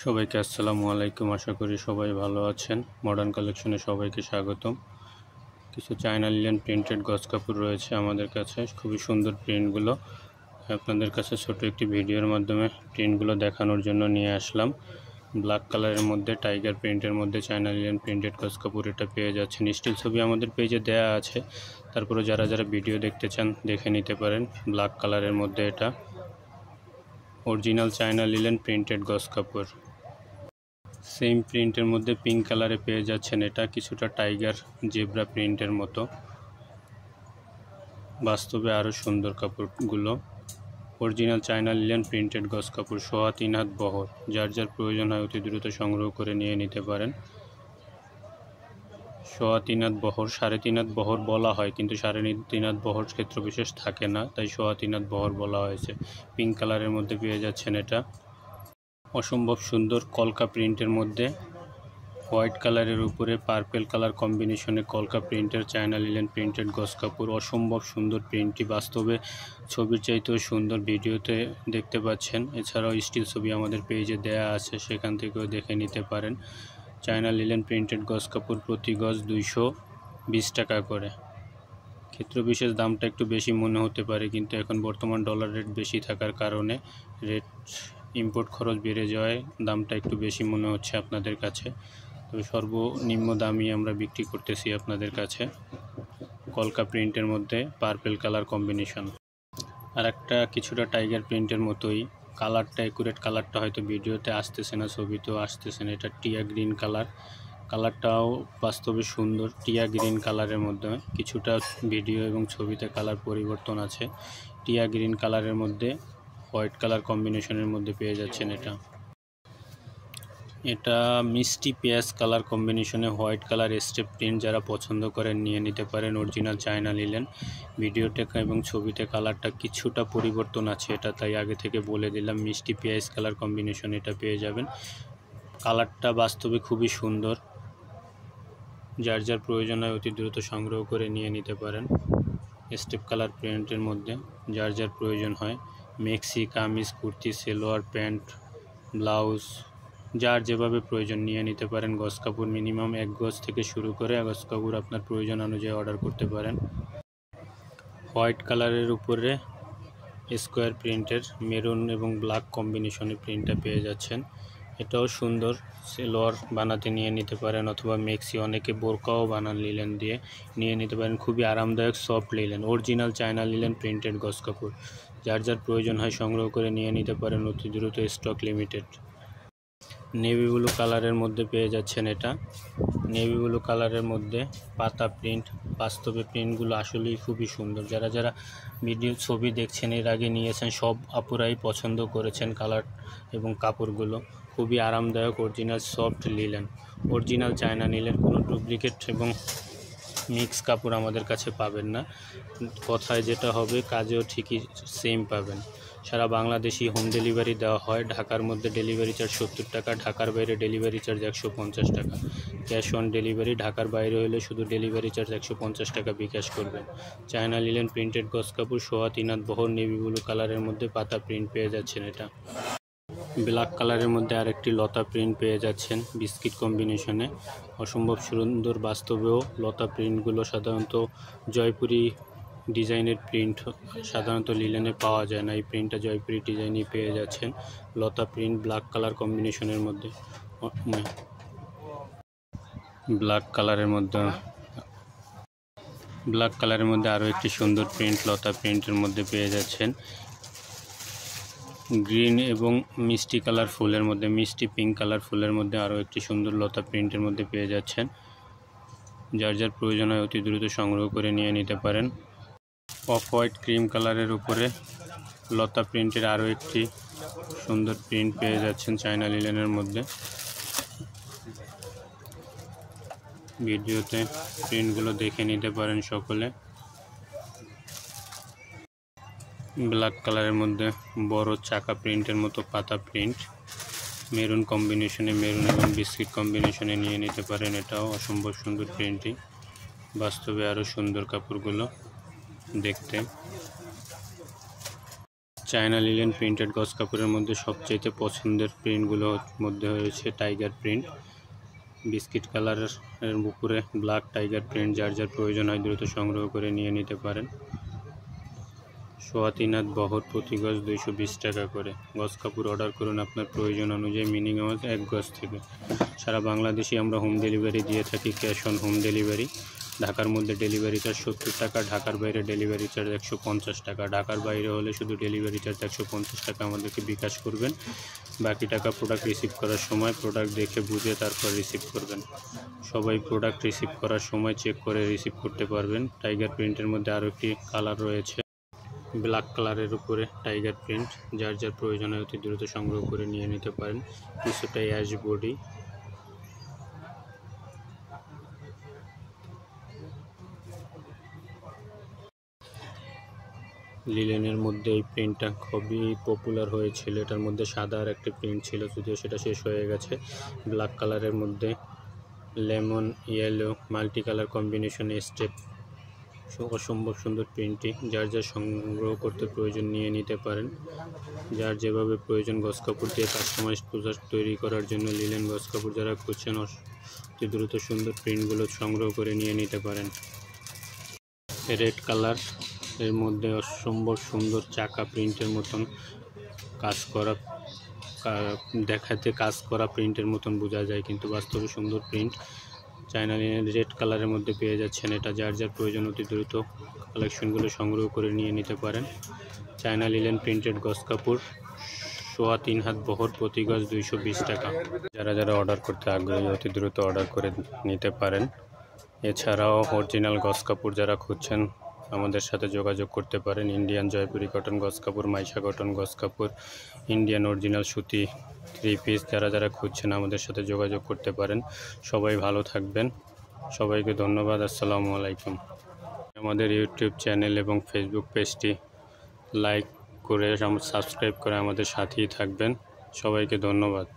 সবাইকে আসসালামু আলাইকুম। আশা করি সবাই ভালো আছেন। মডার্ন কালেকশনে সবাইকে স্বাগতম। কিছু চায়না লিনেন প্রিন্টেড গজ কাপড় রয়েছে আমাদের কাছে, খুবই সুন্দর প্রিন্টগুলো। আপনাদের কাছে ছোট একটি ভিডিওর মাধ্যমে প্রিন্টগুলো দেখানোর জন্য নিয়ে আসলাম। ব্ল্যাক কালারের মধ্যে টাইগার প্রিন্টের মধ্যে চায়না লিনেন প্রিন্টেড গজ কাপড় এটা পেয়ে যাচ্ছেন। স্টিল ছবি আমাদের পেজে দেয়া আছে, তারপরে যারা যারা ভিডিও দেখতে চান দেখে নিতে পারেন। ব্ল্যাক কালারের মধ্যে এটা অরিজিনাল চায়না লিনেন প্রিন্টেড গজ কাপড়। সেম প্রিন্টের মধ্যে পিঙ্ক কালারে পেয়ে যাচ্ছেন। এটা কিছুটা টাইগার জেব্রা প্রিন্টের মতো, বাস্তবে আরও সুন্দর কাপড়গুলো। অরিজিনাল চায়না লিনেন প্রিন্টেড গজ কাপড়, 3.5 হাত বহর। যার যার প্রয়োজন হয় অতি দ্রুত সংগ্রহ করে নিয়ে নিতে পারেন। 3.5 হাত বহর, 3.5 হাত বহর বলা হয়, কিন্তু 3.5 হাত বহর ক্ষেত্র বিশেষ থাকে না, তাই 3.5 হাত বহর বলা হয়েছে। পিঙ্ক কালারের মধ্যে পেয়ে যাচ্ছেন। এটা অসম্ভব সুন্দর কলকা প্রিন্টের মধ্যে হোয়াইট কালারের উপরে পার্পেল কালার কম্বিনেশনে কলকা প্রিন্টের চায়না লিনেন প্রিন্টেড গজ কাপড়। অসম্ভব সুন্দর প্রিন্টটি, বাস্তবে ছবির চাইতেও সুন্দর ভিডিওতে দেখতে পাচ্ছেন। এছাড়াও স্টিল ছবি আমাদের পেজে দেয়া আছে, সেখান থেকেও দেখে নিতে পারেন। চায়না লিনেন প্রিন্টেড গজ কাপড় প্রতি গজ 220 টাকা করে। ক্ষেত্র বিশেষ দামটা একটু বেশি মনে হতে পারে, কিন্তু এখন বর্তমান ডলার রেট বেশি থাকার কারণে ইম্পোর্ট খরচ বেড়ে যাওয়ায় দামটা একটু বেশি মনে হচ্ছে আপনাদের কাছে। তবে সর্বনিম্ন দামই আমরা বিক্রি করতেছি আপনাদের কাছে। কলকা প্রিন্টের মধ্যে পার্পেল কালার কম্বিনেশন। আর একটা কিছুটা টাইগার প্রিন্টের মতোই, কালারটা অ্যাকুরেট কালারটা হয়তো ভিডিওতে আসতেছে না, ছবিতেও আসতেছে না। এটা টিয়া গ্রিন কালার, কালারটাও বাস্তবে সুন্দর। টিয়া গ্রিন কালারের মধ্যে কিছুটা ভিডিও এবং ছবিতে কালার পরিবর্তন আছে। টিয়া গ্রিন কালারের মধ্যে হোয়াইট কালার কম্বিনেশনের মধ্যে পেয়ে যাচ্ছেন। এটা মিষ্টি পেঁয়াজ কালার কম্বিনেশনে হোয়াইট কালার স্টেপ প্রিন্ট। যারা পছন্দ করেন নিয়ে নিতে পারেন। Original China linen. ভিডিওতে এবং ছবিতে কালারটা কিছুটা পরিবর্তন আছে, এটা তাই আগে থেকে বলে দিলাম। মিষ্টি পেঁয়াজ কালার কম্বিনেশন এটা পেয়ে যাবেন। কালারটা বাস্তবে খুবই সুন্দর। যার যার প্রয়োজন হয় অতি দ্রুত সংগ্রহ করে নিয়ে নিতে পারেন। স্টেপ কালার প্রিন্টের মধ্যে যার যার প্রয়োজন হয়, মেক্সি, কামিজ, কুর্তি, সেলোয়ার, প্যান্ট, ব্লাউজ, যার যেভাবে প্রয়োজন নিয়ে নিতে পারেন। গজ কাপড় মিনিমাম 1 গজ থেকে শুরু করে গজ কাপড় আপনার প্রয়োজন অনুযায়ী অর্ডার করতে পারেন। হোয়াইট কালারের উপরে স্কোয়ার প্রিন্টের মেরুন এবং ব্ল্যাক কম্বিনেশনের প্রিন্টটা পেয়ে যাচ্ছেন। এটাও সুন্দর। সেলোয়ার বানাতে নিয়ে নিতে পারেন, অথবা মেক্সি, অনেকে বোরকাও বানান লিনেন দিয়ে, নিয়ে নিতে পারেন। খুবই আরামদায়ক soft linen, original China linen printed গজ কাপড়। যার যার প্রয়োজন হয় সংগ্রহ করে নিয়ে নিতে পারেন অতি দ্রুত, স্টক লিমিটেড। নেভি ব্লু কালারের মধ্যে পেয়ে যাচ্ছেন। এটা নেভি ব্লু কালারের মধ্যে পাতা প্রিন্ট। বাস্তবে প্রিন্টগুলো আসলেই খুবই সুন্দর। যারা যারা ভিডিও ছবি দেখছেন, এর আগে নিয়েছেন, সব আপুরাই পছন্দ করেছেন কালার এবং কাপড়গুলো। খুবই আরামদায়ক, original soft linen, original China linen. কোনো ডুপ্লিকেট এবং মিক্স কাপড় আমাদের কাছে পাবেন না। কথায় যেটা হবে কাজেও ঠিকই সেম পাবেন। সারা বাংলাদেশি হোম ডেলিভারি দেওয়া হয়। ঢাকার মধ্যে ডেলিভারি চার্জ 70 টাকা, ঢাকার বাইরে ডেলিভারি চার্জ 150 টাকা। Cash on delivery. ঢাকার বাইরে হলে শুধু ডেলিভারি চার্জ 150 টাকা বিকাশ করবেন। চায়না লিনেন প্রিন্টেড গজ কাপড়, 3.5 হাত বহর, নেভি ব্লু কালারের মধ্যে পাতা প্রিন্ট পেয়ে যাচ্ছেন। এটা ব্ল্যাক কালারের মধ্যে আরেকটি লতা প্রিন্ট পেয়ে যাচ্ছেন বিস্কিট কম্বিনেশনে। অসম্ভব সুন্দর। বাস্তবেও লতা প্রিন্টগুলো সাধারণত জয়পুরি ডিজাইনের প্রিন্ট সাধারণত লিনেনে পাওয়া যায় না। এই প্রিন্টটা জয়পুরি ডিজাইনই পেয়ে যাচ্ছেন। লতা প্রিন্ট ব্ল্যাক কালার কম্বিনেশনের মধ্যে, ব্ল্যাক কালারের মধ্যে আরও একটি সুন্দর প্রিন্ট লতা প্রিন্টের মধ্যে পেয়ে যাচ্ছেন। গ্রিন এবং মিষ্টি কালার ফুলের মধ্যে, মিষ্টি পিঙ্ক কালার ফুলের মধ্যে আরও একটি সুন্দর লতা প্রিন্টের মধ্যে পেয়ে যাচ্ছেন। যার যার প্রয়োজন হয় অতি দ্রুত সংগ্রহ করে নিয়ে নিতে পারেন। অফ হোয়াইট ক্রিম কালারের উপরে লতা প্রিন্টের আরও একটি সুন্দর প্রিন্ট পেয়ে যাচ্ছেন চায়না লিনেনের মধ্যে। ভিডিওতে প্রিন্টগুলো দেখে নিতে পারেন সকলে। ব্ল্যাক কালারের মধ্যে বড় চাকা প্রিন্টের মতো পাতা প্রিন্ট, মেরুন কম্বিনেশনে, মেরুন এবং বিস্কিট কম্বিনেশনে নিয়ে নিতে পারেন। এটাও অসম্ভব সুন্দর প্রিন্টটি, বাস্তবে আরও সুন্দর কাপড়গুলো দেখতে। চায়না লিনেন প্রিন্টেড গজ কাপড়ের মধ্যে সবচেয়ে পছন্দের প্রিন্টগুলোর মধ্যে হয়েছে টাইগার প্রিন্ট, বিস্কিট কালারের উপরে ব্ল্যাক টাইগার প্রিন্ট। যার যার প্রয়োজন হয় দ্রুত সংগ্রহ করে নিয়ে নিতে পারেন। 3.5 হাত বহর, প্রতি গজ 220 টাকা করে। গজ কাপড় অর্ডার করুন আপনার প্রয়োজন অনুযায়ী, মিনিমাম 1 গজ থেকে। সারা বাংলাদেশে আমরা হোম ডেলিভারি দিয়ে থাকি, ক্যাশ অন হোম ডেলিভারি। ঢাকার মধ্যে ডেলিভারি চার্জ 70 টাকা, ঢাকার বাইরে ডেলিভারি চার্জ 150 টাকা। ঢাকার বাইরে হলে শুধু ডেলিভারি চার্জ 150 টাকা আমাদেরকে বিকাশ করবেন। বাকি টাকা প্রোডাক্ট রিসিভ করার সময় প্রোডাক্ট দেখে বুঝে তারপর রিসিভ করবেন। সবাই প্রোডাক্ট রিসিভ করার সময় চেক করে রিসিভ করতে পারবেন। টাইগার প্রিন্টের মধ্যে আরও একটি কালার রয়েছে, ব্ল্যাক কালারের উপরে টাইগার প্রিন্ট। যার যার প্রয়োজন হয় অতি দ্রুত সংগ্রহ করে নিয়ে নিতে পারেন। কিছুটা অ্যাশ বডি, লিলেনের মধ্যে এই প্রিন্টটা খুবই পপুলার হয়েছিল। এটার মধ্যে সাদা আর একটি প্রিন্ট ছিল, যদিও সেটা শেষ হয়ে গেছে। ব্ল্যাক কালারের মধ্যে লেমন ইয়েলো মাল্টি কালার কম্বিনেশনে স্টেপ, অসম্ভব সুন্দর প্রিন্টটি। যার যা সংগ্রহ করতে প্রয়োজন নিয়ে নিতে পারেন। যার যেভাবে প্রয়োজন গজ কাপড় দিয়ে কাস্টমাইজ পোশাক তৈরি করার জন্য লিলেন গজ কাপড় যারা খুঁজছেন অতি দ্রুত সুন্দর প্রিন্টগুলো সংগ্রহ করে নিয়ে নিতে পারেন। রেড কালার এর মধ্যে অসম্ভব সুন্দর চাকা প্রিন্টের মতন কাজ করা, দেখাতে কাজ করা প্রিন্টের মতন বোঝা যায়, কিন্তু বাস্তবে সুন্দর প্রিন্ট। চায়না লিনেন রেড কালারের মধ্যে পেয়ে যাচ্ছেন। এটা যার যার প্রয়োজন অতি দ্রুত কালেকশনগুলো সংগ্রহ করে নিয়ে নিতে পারেন। চায়না লিনেন প্রিন্টেড গজ কাপড় 3.5 হাত বহর, প্রতি গজ 220 টাকা। যারা যারা অর্ডার করতে আগ্রহী অতি দ্রুত অর্ডার করে নিতে পারেন। এছাড়াও অরিজিনাল গজ কাপড় যারা খুঁজছেন আমাদের সাথে যোগাযোগ করতে পারেন। ইন্ডিয়ান জয়পুরি কটন গজ কাপড়, মাইশা কটন গজ কাপড়, ইন্ডিয়ান অরিজিনাল সুতি 3 পিস যারা যারা খুঁজছেন আমাদের সাথে যোগাযোগ করতে পারেন। সবাই ভালো থাকবেন, সবাইকে ধন্যবাদ। আসসালামু আলাইকুম। আমাদের ইউটিউব চ্যানেল এবং ফেসবুক পেজটি লাইক করে সাবস্ক্রাইব করে আমাদের সাথেই থাকবেন। সবাইকে ধন্যবাদ।